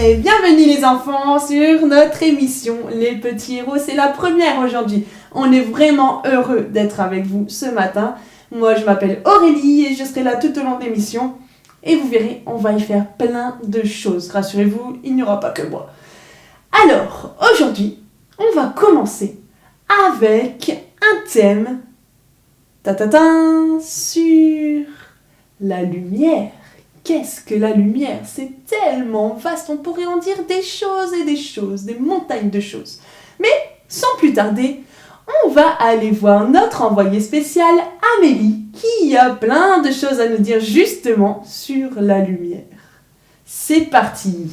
Ouais, bienvenue les enfants sur notre émission Les Petits Héros. C'est la première aujourd'hui. On est vraiment heureux d'être avec vous ce matin. Moi, je m'appelle Aurélie et je serai là tout au long de l'émission. Et vous verrez, on va y faire plein de choses. Rassurez-vous, il n'y aura pas que moi. Alors, aujourd'hui, on va commencer avec un thème sur la lumière. Qu'est-ce que la lumière? C'est tellement vaste, on pourrait en dire des choses et des choses, des montagnes de choses. Mais sans plus tarder, on va aller voir notre envoyée spéciale Amélie qui a plein de choses à nous dire justement sur la lumière. C'est parti.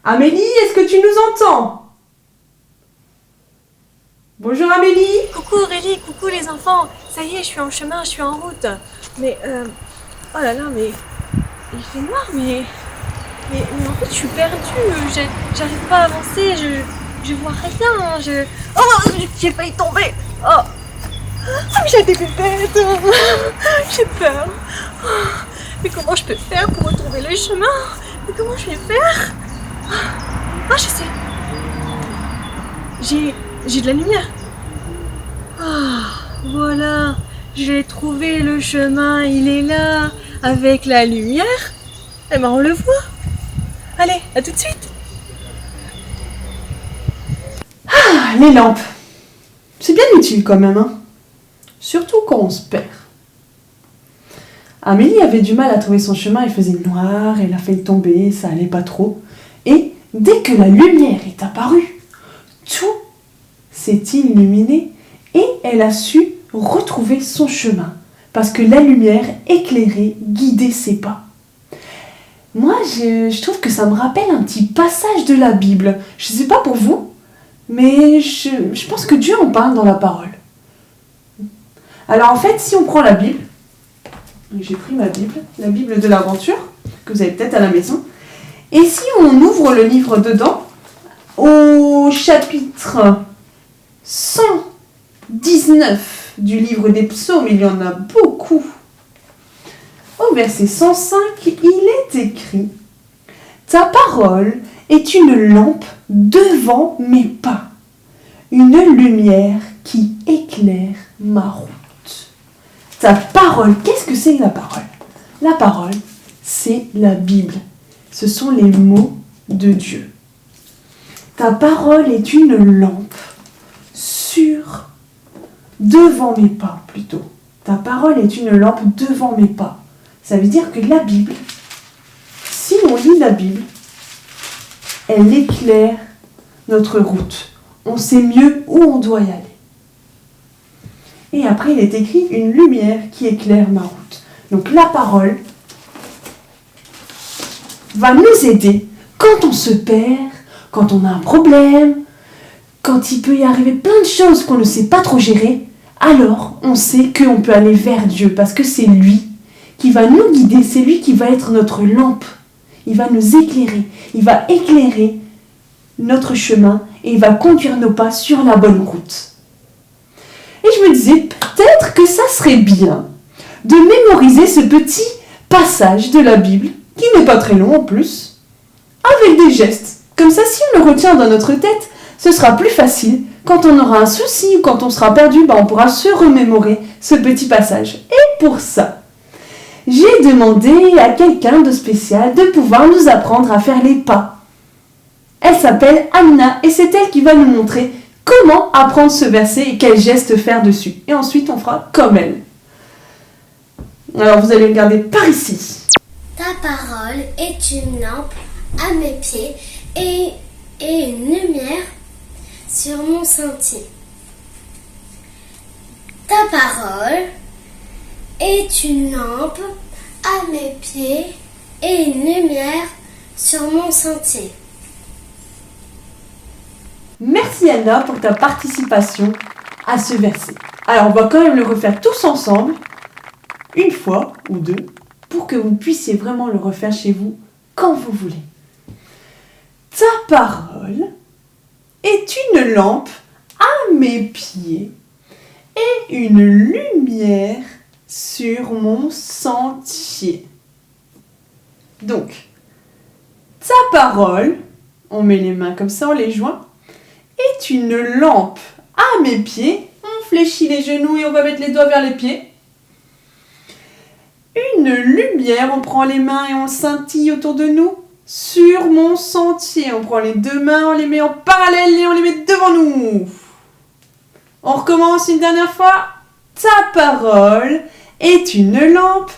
Amélie, est-ce que tu nous entends? Bonjour Amélie. Coucou Aurélie, coucou les enfants. Ça y est, je suis en chemin, je suis en route. Mais, oh là là, mais il fait noir, mais en fait, je suis perdue. J'arrive pas à avancer, je vois rien. Oh, j'ai failli tomber. Oh, j'ai des bêtes. J'ai peur. Mais comment je peux faire pour retrouver le chemin? Mais comment je vais faire? Ah, je sais. J'ai de la lumière. Ah, voilà. J'ai trouvé le chemin, il est là, avec la lumière. Eh ben, on le voit. Allez, à tout de suite. Ah, les lampes. C'est bien utile quand même, hein. Surtout quand on se perd. Amélie avait du mal à trouver son chemin, il faisait noir, elle a failli tomber, ça allait pas trop. Et dès que la lumière est apparue, tout s'est illuminé et elle a su retrouver son chemin. Parce que la lumière éclairait, guidait ses pas. Moi, je trouve que ça me rappelle un petit passage de la Bible. Je ne sais pas pour vous, mais je pense que Dieu en parle dans la parole. Alors en fait, si on prend la Bible, j'ai pris ma Bible, la Bible de l'aventure, que vous avez peut-être à la maison, et si on ouvre le livre dedans, au chapitre 119 du livre des psaumes, il y en a beaucoup. Au verset 105, il est écrit « Ta parole est une lampe devant mes pas, une lumière qui éclaire ma route. » Ta parole, qu'est-ce que c'est la parole? La parole, c'est la Bible. Ce sont les mots de Dieu. Ta parole est une lampe devant mes pas plutôt. Ta parole est une lampe devant mes pas. Ça veut dire que la Bible, si on lit la Bible, elle éclaire notre route. On sait mieux où on doit y aller. Et après, il est écrit une lumière qui éclaire ma route. Donc la parole va nous aider quand on se perd, quand on a un problème, quand il peut y arriver plein de choses qu'on ne sait pas trop gérer. Alors on sait qu'on peut aller vers Dieu parce que c'est lui qui va nous guider, c'est lui qui va être notre lampe. Il va nous éclairer, il va éclairer notre chemin et il va conduire nos pas sur la bonne route. Et je me disais, peut-être que ça serait bien de mémoriser ce petit passage de la Bible, qui n'est pas très long en plus, avec des gestes. Comme ça, si on le retient dans notre tête, ce sera plus facile. Quand on aura un souci ou quand on sera perdu, on pourra se remémorer ce petit passage. Et pour ça, j'ai demandé à quelqu'un de spécial de pouvoir nous apprendre à faire les pas. Elle s'appelle Anna et c'est elle qui va nous montrer comment apprendre ce verset et quels gestes faire dessus. Et ensuite, on fera comme elle. Alors, vous allez regarder par ici. Ta parole est une lampe à mes pieds et une lumière sur mon sentier. Ta parole est une lampe à mes pieds et une lumière sur mon sentier. Merci Anna pour ta participation à ce verset. Alors, on va quand même le refaire tous ensemble, une fois ou deux, pour que vous puissiez vraiment le refaire chez vous quand vous voulez. Ta parole est une lampe à mes pieds et une lumière sur mon sentier. Donc, ta parole On met les mains comme ça, on les joint. Est une lampe à mes pieds. On fléchit les genoux et on va mettre les doigts vers les pieds. Une lumière, on prend les mains et on scintille autour de nous. Sur mon sentier, on prend les deux mains, on les met en parallèle et on les met devant nous. On recommence une dernière fois. Ta parole est une lampe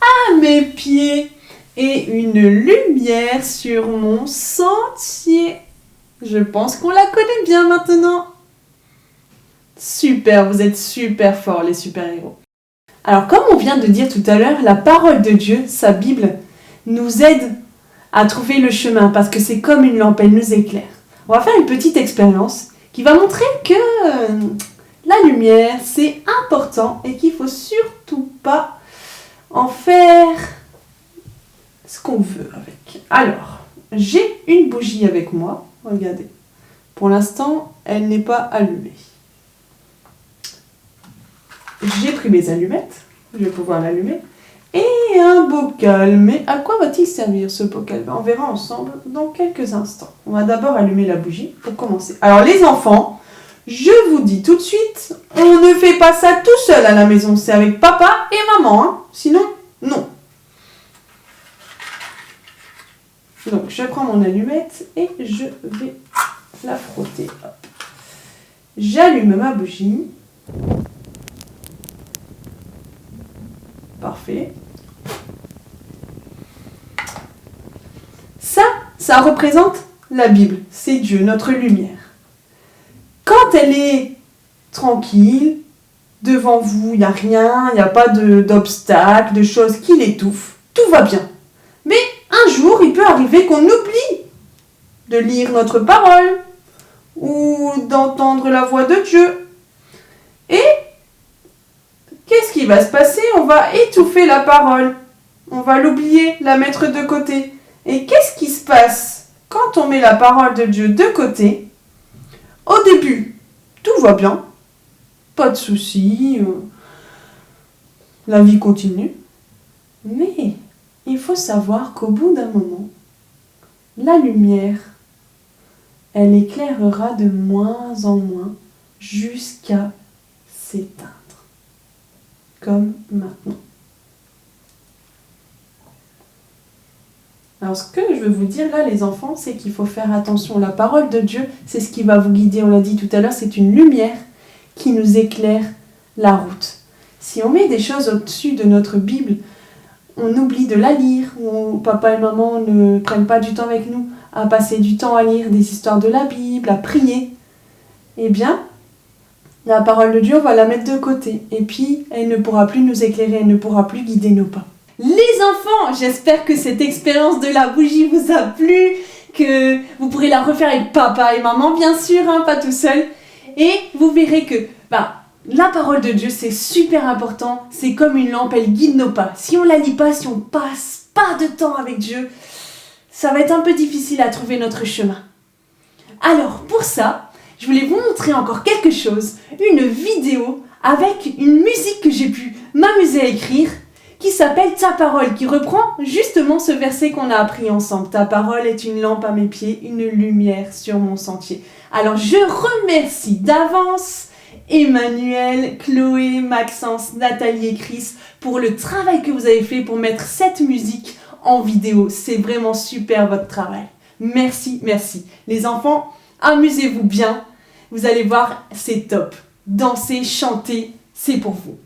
à mes pieds et une lumière sur mon sentier. Je pense qu'on la connaît bien maintenant. Super, vous êtes super forts les super-héros. Alors comme on vient de dire tout à l'heure, la parole de Dieu, sa Bible, nous aide à trouver le chemin parce que c'est comme une lampe, elle nous éclaire. On va faire une petite expérience qui va montrer que la lumière, c'est important et qu'il ne faut surtout pas en faire ce qu'on veut avec. Alors, j'ai une bougie avec moi. Regardez. Pour l'instant, elle n'est pas allumée. J'ai pris mes allumettes. Je vais pouvoir l'allumer. Et un bocal. Mais à quoi va-t-il servir ce bocal? On verra ensemble dans quelques instants. On va d'abord allumer la bougie pour commencer. Alors les enfants, je vous dis tout de suite, on ne fait pas ça tout seul à la maison. C'est avec papa et maman. Hein. Sinon, non. Donc je prends mon allumette et je vais la frotter. Hop. J'allume ma bougie. Parfait. Ça représente la Bible. C'est Dieu, notre lumière. Quand elle est tranquille, devant vous, il n'y a rien, il n'y a pas d'obstacles, de choses qui l'étouffent, tout va bien. Mais un jour, il peut arriver qu'on oublie de lire notre parole ou d'entendre la voix de Dieu. Et qu'est-ce qui va se passer? On va étouffer la parole. On va l'oublier, la mettre de côté. Et qu'est-ce qui se passe quand on met la parole de Dieu de côté? Au début, tout va bien. Pas de soucis. La vie continue. Mais il faut savoir qu'au bout d'un moment, la lumière, elle éclairera de moins en moins jusqu'à s'éteindre. Comme maintenant. Alors ce que je veux vous dire là les enfants, c'est qu'il faut faire attention. La parole de Dieu, c'est ce qui va vous guider, on l'a dit tout à l'heure, c'est une lumière qui nous éclaire la route. Si on met des choses au-dessus de notre Bible, on oublie de la lire, ou papa et maman ne prennent pas du temps avec nous à passer du temps à lire des histoires de la Bible, à prier, eh bien, la parole de Dieu, on va la mettre de côté. Et puis, elle ne pourra plus nous éclairer, elle ne pourra plus guider nos pas. Les enfants, j'espère que cette expérience de la bougie vous a plu, que vous pourrez la refaire avec papa et maman, bien sûr, hein, pas tout seul. Et vous verrez que la parole de Dieu, c'est super important. C'est comme une lampe, elle guide nos pas. Si on la lit pas, si on passe pas de temps avec Dieu, ça va être un peu difficile à trouver notre chemin. Alors, pour ça, je voulais vous montrer encore quelque chose, une vidéo avec une musique que j'ai pu m'amuser à écrire, qui s'appelle Ta parole, qui reprend justement ce verset qu'on a appris ensemble. Ta parole est une lampe à mes pieds, une lumière sur mon sentier. Alors je remercie d'avance Emmanuel, Chloé, Maxence, Nathalie et Chris pour le travail que vous avez fait pour mettre cette musique en vidéo. C'est vraiment super votre travail. Merci, merci. Les enfants, amusez-vous bien. Vous allez voir, c'est top. Danser, chanter, c'est pour vous.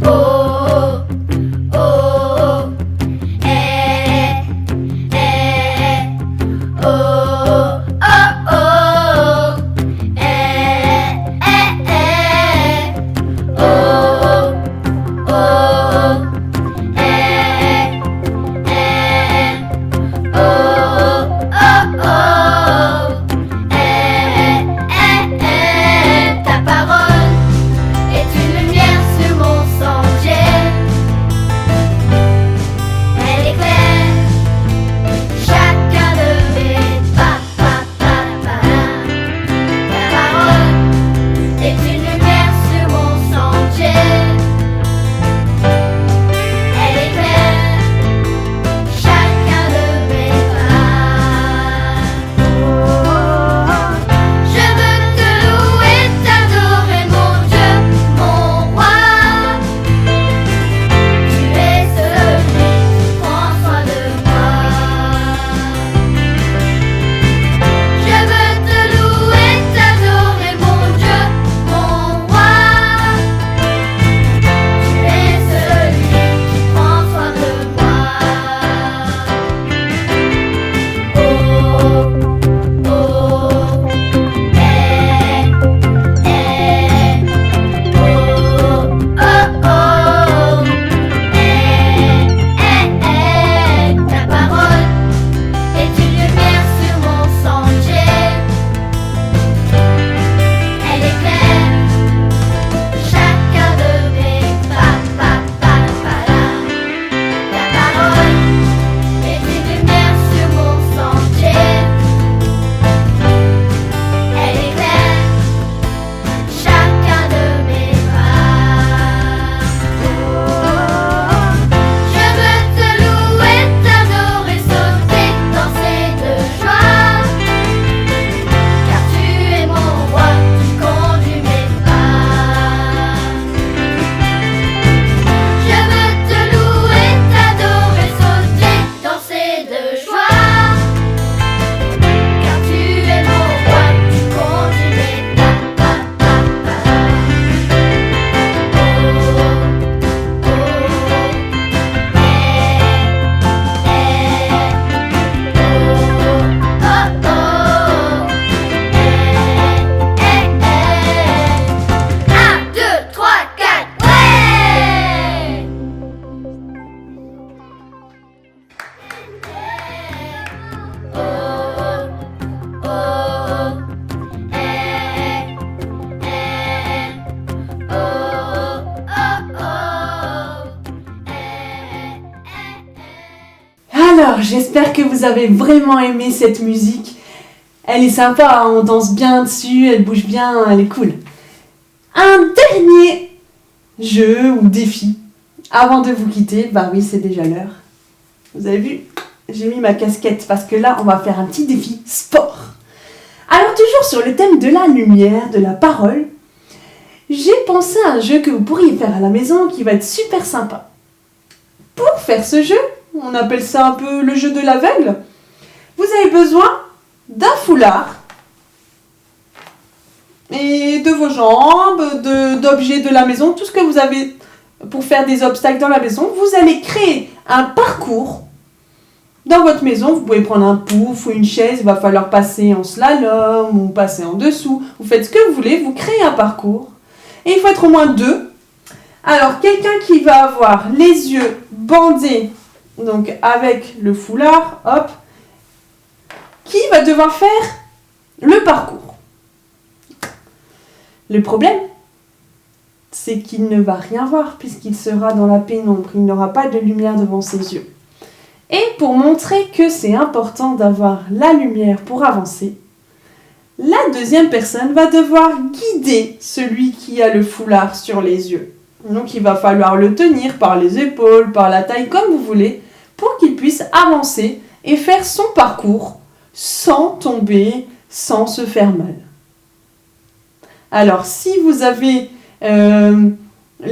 Oh j'espère que vous avez vraiment aimé cette musique. Elle est sympa, hein, on danse bien dessus, elle bouge bien, elle est cool. Un dernier jeu ou défi avant de vous quitter. Bah oui, c'est déjà l'heure. Vous avez vu, j'ai mis ma casquette parce que là, on va faire un petit défi sport. Alors, toujours sur le thème de la lumière, de la parole, j'ai pensé à un jeu que vous pourriez faire à la maison qui va être super sympa. Pour faire ce jeu, on appelle ça un peu le jeu de l'aveugle, vous avez besoin d'un foulard et de vos jambes, d'objets de la maison, tout ce que vous avez pour faire des obstacles dans la maison. Vous allez créer un parcours dans votre maison. Vous pouvez prendre un pouf ou une chaise, il va falloir passer en slalom ou passer en dessous. Vous faites ce que vous voulez, vous créez un parcours. Et il faut être au moins 2. Alors, quelqu'un qui va avoir les yeux bandés, donc avec le foulard, hop, qui va devoir faire le parcours. Le problème, c'est qu'il ne va rien voir puisqu'il sera dans la pénombre. Il n'aura pas de lumière devant ses yeux. Et pour montrer que c'est important d'avoir la lumière pour avancer, la deuxième personne va devoir guider celui qui a le foulard sur les yeux. Donc il va falloir le tenir par les épaules, par la taille, comme vous voulez, pour qu'il puisse avancer et faire son parcours sans tomber, sans se faire mal. Alors si vous avez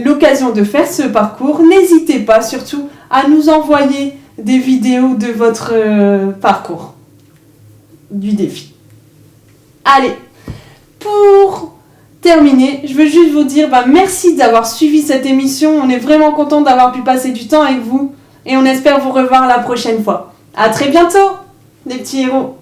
l'occasion de faire ce parcours, n'hésitez pas surtout à nous envoyer des vidéos de votre parcours, du défi. Allez, pour terminer, je veux juste vous dire merci d'avoir suivi cette émission. On est vraiment content d'avoir pu passer du temps avec vous et on espère vous revoir la prochaine fois. À très bientôt, les petits héros.